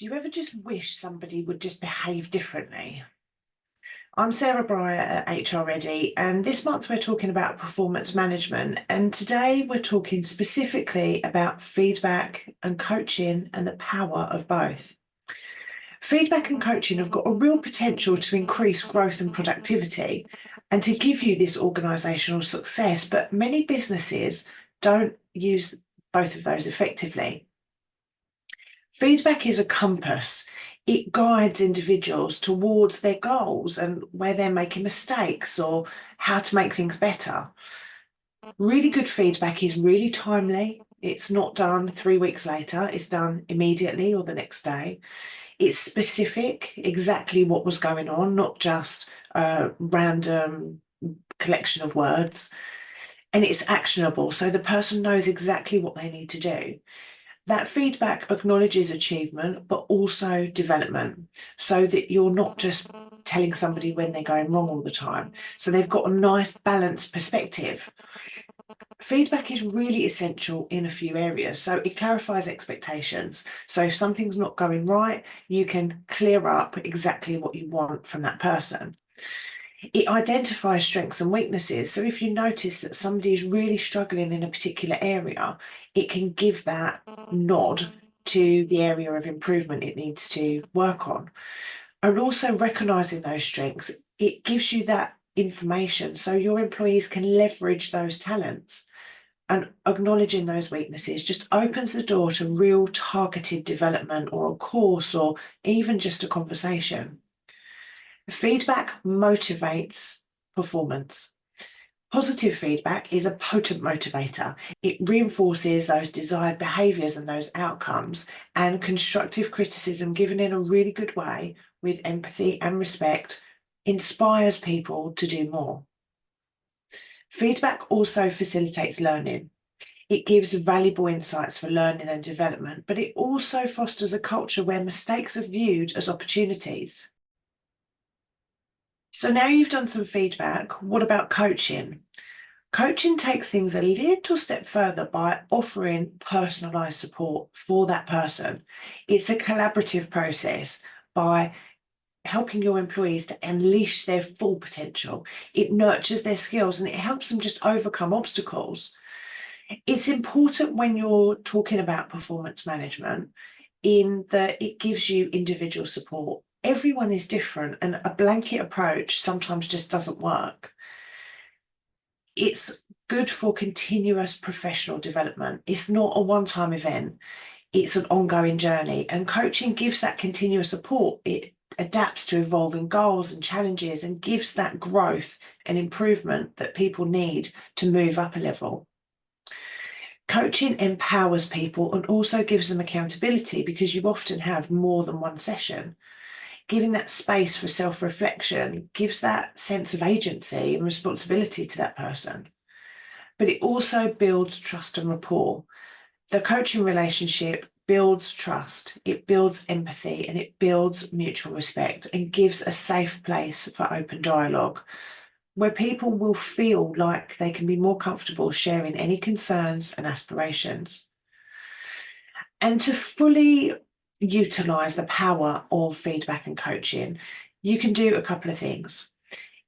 Do you ever just wish somebody would just behave differently? I'm Sarah Breyer at HR Ready, and this month we're talking about performance management. And today we're talking specifically about feedback and coaching and the power of both. Feedback and coaching have got a real potential to increase growth and productivity and to give you this organisational success, but many businesses don't use both of those effectively. Feedback is a compass. It guides individuals towards their goals and where they're making mistakes or how to make things better. Really good feedback is really timely. It's not done 3 weeks later, it's done immediately or the next day. It's specific, exactly what was going on, not just a random collection of words. And it's actionable, so the person knows exactly what they need to do. That feedback acknowledges achievement, but also development, so that you're not just telling somebody when they're going wrong all the time. So they've got a nice balanced perspective. Feedback is really essential in a few areas. So it clarifies expectations. So if something's not going right, you can clear up exactly what you want from that person. It identifies strengths and weaknesses. So if you notice that somebody is really struggling in a particular area, it can give that nod to the area of improvement it needs to work on. And also recognizing those strengths, it gives you that information so your employees can leverage those talents. And acknowledging those weaknesses just opens the door to real targeted development or a course or even just a conversation. Feedback motivates performance. Positive feedback is a potent motivator. It reinforces those desired behaviours and those outcomes, and constructive criticism given in a really good way with empathy and respect inspires people to do more. Feedback also facilitates learning. It gives valuable insights for learning and development, but it also fosters a culture where mistakes are viewed as opportunities. So now you've done some feedback, what about coaching? Coaching takes things a little step further by offering personalised support for that person. It's a collaborative process by helping your employees to unleash their full potential. It nurtures their skills and it helps them just overcome obstacles. It's important when you're talking about performance management in that it gives you individual support. Everyone is different and a blanket approach sometimes just doesn't work. It's good for continuous professional development. It's not a one-time event. It's an ongoing journey, and coaching gives that continuous support. It adapts to evolving goals and challenges and gives that growth and improvement that people need to move up a level. Coaching empowers people and also gives them accountability because you often have more than one session. Giving that space for self-reflection gives that sense of agency and responsibility to that person. But it also builds trust and rapport. The coaching relationship builds trust, it builds empathy, and it builds mutual respect and gives a safe place for open dialogue where people will feel like they can be more comfortable sharing any concerns and aspirations. And to fully utilise the power of feedback and coaching, you can do a couple of things.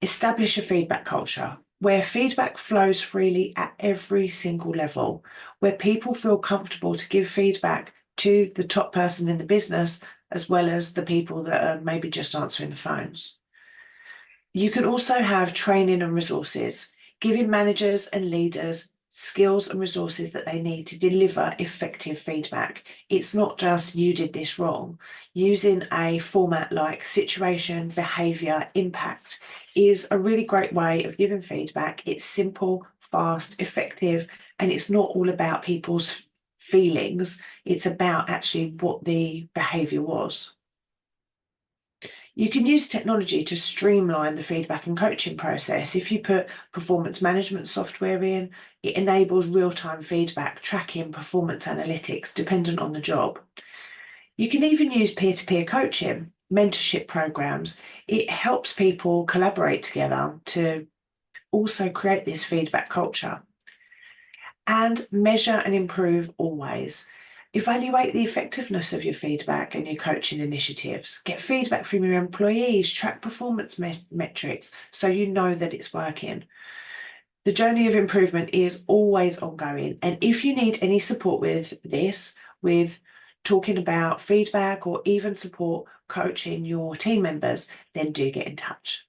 Establish a feedback culture where feedback flows freely at every single level, where people feel comfortable to give feedback to the top person in the business, as well as the people that are maybe just answering the phones. You can also have training and resources, giving managers and leaders skills and resources that they need to deliver effective feedback. It's not just you did this wrong. Using a format like situation, behaviour, impact is a really great way of giving feedback. It's simple, fast, effective, and it's not all about people's feelings. It's about actually what the behaviour was. You can use technology to streamline the feedback and coaching process. If you put performance management software in, it enables real-time feedback, tracking, performance analytics, dependent on the job. You can even use peer-to-peer coaching, mentorship programs. It helps people collaborate together to also create this feedback culture. And measure and improve always. Evaluate the effectiveness of your feedback and your coaching initiatives. Get feedback from your employees, track performance metrics so you know that it's working. The journey of improvement is always ongoing. And if you need any support with this, with talking about feedback or even support coaching your team members, then do get in touch.